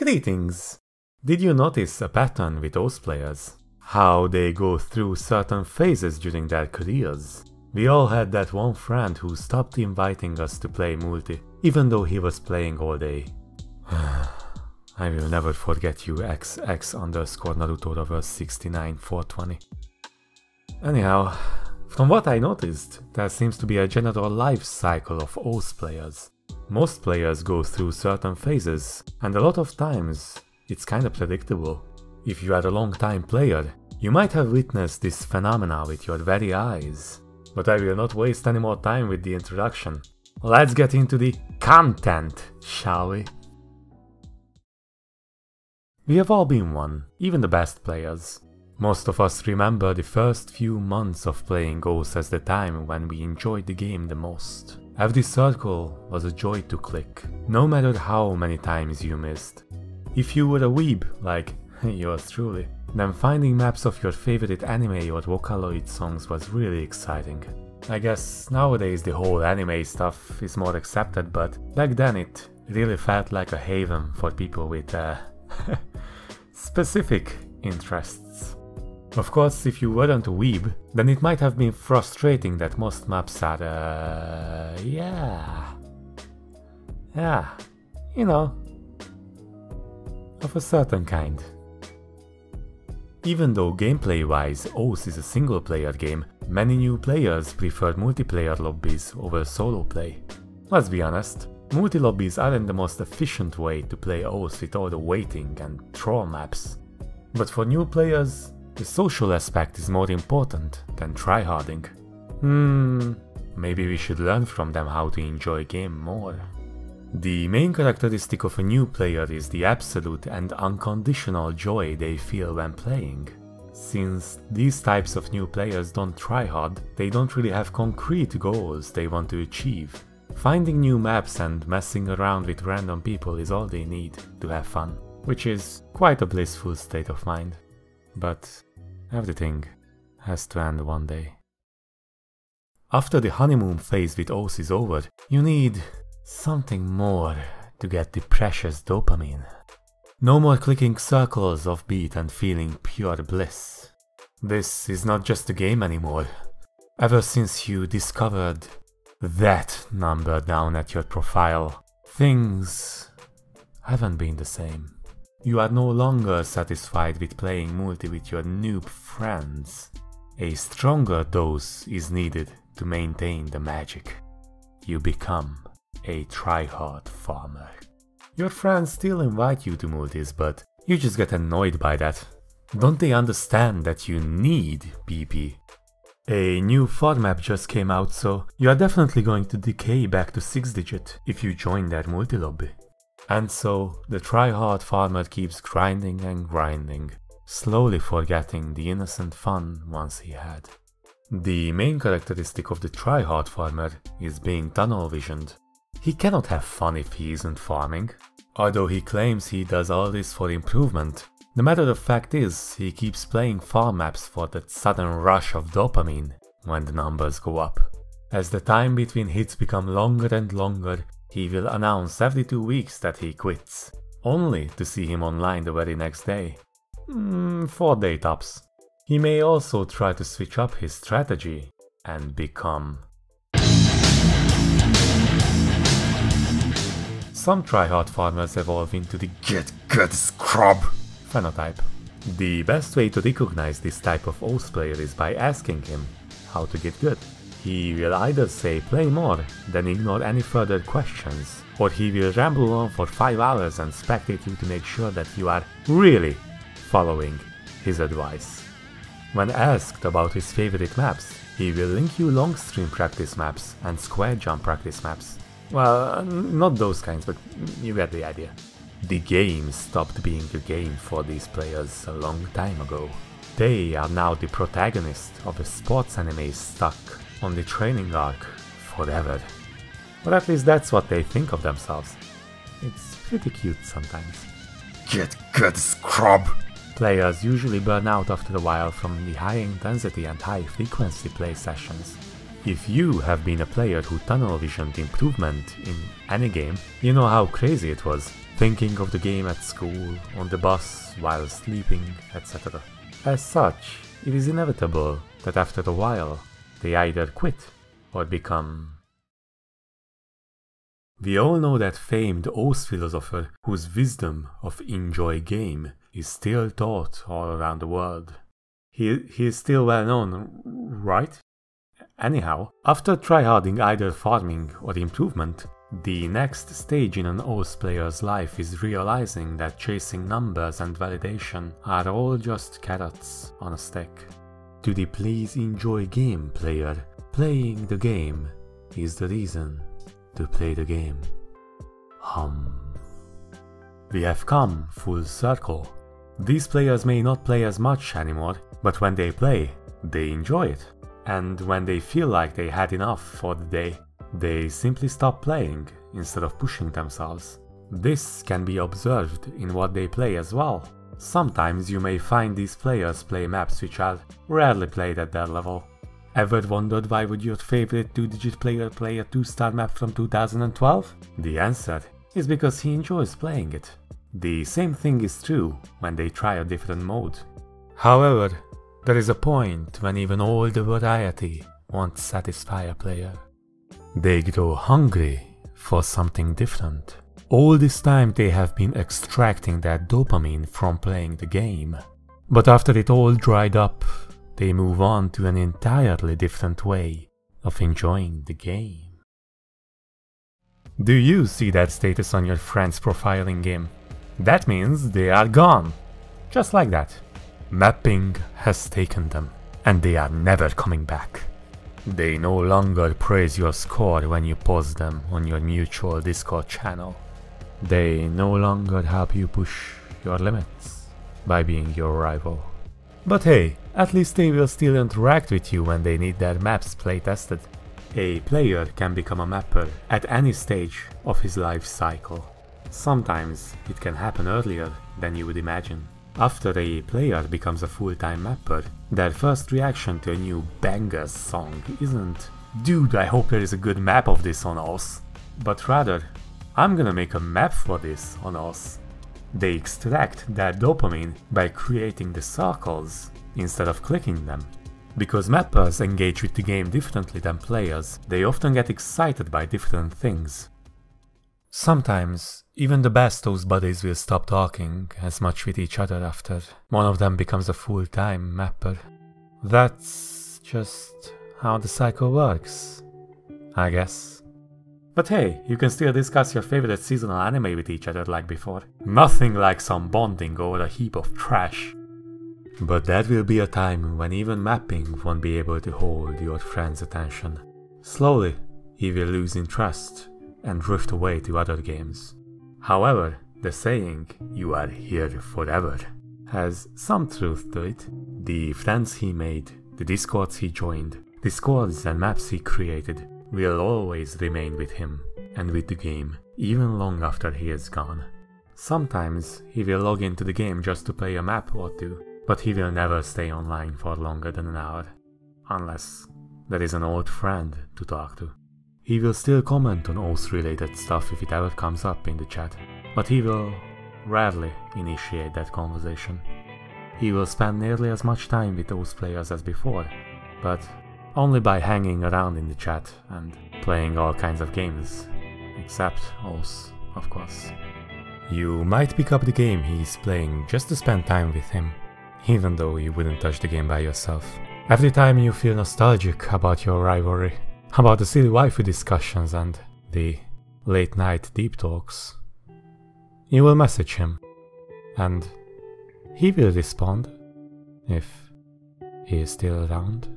Greetings! Did you notice a pattern with those players? How they go through certain phases during their careers? We all had that one friend who stopped inviting us to play multi, even though he was playing all day. I will never forget you XX_Naruto reverse 69 420. Anyhow, from what I noticed, there seems to be a general life cycle of OS players. Most players go through certain phases, and a lot of times, it's kinda predictable. If you are a long time player, you might have witnessed this phenomena with your very eyes. But I will not waste any more time with the introduction. Let's get into the content, shall we? We have all been one, even the best players. Most of us remember the first few months of playing OS as the time when we enjoyed the game the most. Every circle was a joy to click, no matter how many times you missed. If you were a weeb, like yours truly, then finding maps of your favorite anime or Vocaloid songs was really exciting. I guess nowadays the whole anime stuff is more accepted, but back then it really felt like a haven for people with specific interests. Of course, if you weren't a weeb, then it might have been frustrating that most maps are, you know, of a certain kind. Even though gameplay-wise OS is a single-player game, many new players prefer multiplayer lobbies over solo play. Let's be honest, multi-lobbies aren't the most efficient way to play OS with all the waiting and troll maps. But for new players, the social aspect is more important than tryharding. Maybe we should learn from them how to enjoy a game more. The main characteristic of a new player is the absolute and unconditional joy they feel when playing. Since these types of new players don't try hard, they don't really have concrete goals they want to achieve. Finding new maps and messing around with random people is all they need to have fun, which is quite a blissful state of mind. But everything has to end one day. After the honeymoon phase with OS is over, you need something more to get the precious dopamine. No more clicking circles of beat and feeling pure bliss. This is not just a game anymore. Ever since you discovered that number down at your profile, things haven't been the same. You are no longer satisfied with playing multi with your noob friends. A stronger dose is needed to maintain the magic. You become a Tryhard Farmer. Your friends still invite you to multis, but you just get annoyed by that. Don't they understand that you need PP? A new farm map just came out, so you are definitely going to decay back to 6-digit if you join their multi-lobby. And so the Tryhard Farmer keeps grinding and grinding, slowly forgetting the innocent fun once he had. The main characteristic of the Tryhard Farmer is being tunnel visioned. He cannot have fun if he isn't farming. Although he claims he does all this for improvement, the matter of fact is he keeps playing farm maps for that sudden rush of dopamine when the numbers go up. As the time between hits become longer and longer, he will announce every 2 weeks that he quits, only to see him online the very next day. 4 day tops. He may also try to switch up his strategy and become... Some Tryhard Farmers evolve into the Get Good Scrub phenotype. The best way to recognize this type of OS player is by asking him how to get good. He will either say play more, then ignore any further questions, or he will ramble on for 5 hours and spectate you to make sure that you are really following his advice. When asked about his favorite maps, he will link you long stream practice maps and square jump practice maps. Well, not those kinds, but you get the idea. The game stopped being a game for these players a long time ago. They are now the protagonist of a sports anime stuck on the training arc forever. Or at least that's what they think of themselves. It's pretty cute sometimes. Get good, scrub! Players usually burn out after a while from the high intensity and high frequency play sessions. If you have been a player who tunnel visioned improvement in any game, you know how crazy it was. thinking of the game at school, on the bus, while sleeping, etc. As such, it is inevitable that after a while, they either quit or become... We all know that famed Oz philosopher whose wisdom of enjoy game is still taught all around the world. He is still well known, right? Anyhow, after tryharding either farming or improvement, the next stage in an Oz player's life is realizing that chasing numbers and validation are all just carrots on a stick. To the please enjoy game player, playing the game is the reason to play the game. We have come full circle. These players may not play as much anymore, but when they play, they enjoy it. And when they feel like they had enough for the day, they simply stop playing instead of pushing themselves. This can be observed in what they play as well. Sometimes you may find these players play maps which are rarely played at their level. Ever wondered why would your favorite 2-digit player play a 2-star map from 2012? The answer is because he enjoys playing it. The same thing is true when they try a different mode. However, there is a point when even all the variety won't satisfy a player. They grow hungry for something different. All this time they have been extracting that dopamine from playing the game. But after it all dried up, they move on to an entirely different way of enjoying the game. Do you see that status on your friend's profile in game? That means they are gone. Just like that. Mapping has taken them, and they are never coming back. They no longer praise your score when you post them on your mutual Discord channel. They no longer help you push your limits by being your rival. But hey, at least they will still interact with you when they need their maps playtested. A player can become a mapper at any stage of his life cycle. Sometimes it can happen earlier than you would imagine. After a player becomes a full-time mapper, their first reaction to a new bangers song isn't "Dude, I hope there is a good map of this on Oz," but rather, "I'm gonna make a map for this on Oz." They extract that dopamine by creating the circles instead of clicking them. Because mappers engage with the game differently than players, they often get excited by different things. Sometimes, even the best Oz buddies will stop talking as much with each other after one of them becomes a full-time mapper. That's just how the cycle works, I guess. But hey, you can still discuss your favorite seasonal anime with each other like before. Nothing like some bonding over a heap of trash. But that will be a time when even mapping won't be able to hold your friend's attention. Slowly, he will lose interest and drift away to other games. However, the saying, "you are here forever," has some truth to it. The friends he made, the discords he joined, the squads and maps he created will always remain with him and with the game, even long after he is gone. Sometimes he will log into the game just to play a map or two, but he will never stay online for longer than an hour, unless there is an old friend to talk to. He will still comment on Oz-related stuff if it ever comes up in the chat, but he will rarely initiate that conversation. He will spend nearly as much time with Oz players as before, but only by hanging around in the chat and playing all kinds of games, except Oz, of course. You might pick up the game he's playing just to spend time with him, even though you wouldn't touch the game by yourself. Every time you feel nostalgic about your rivalry, about the silly waifu discussions and the late night deep talks, you will message him, and he will respond if he is still around.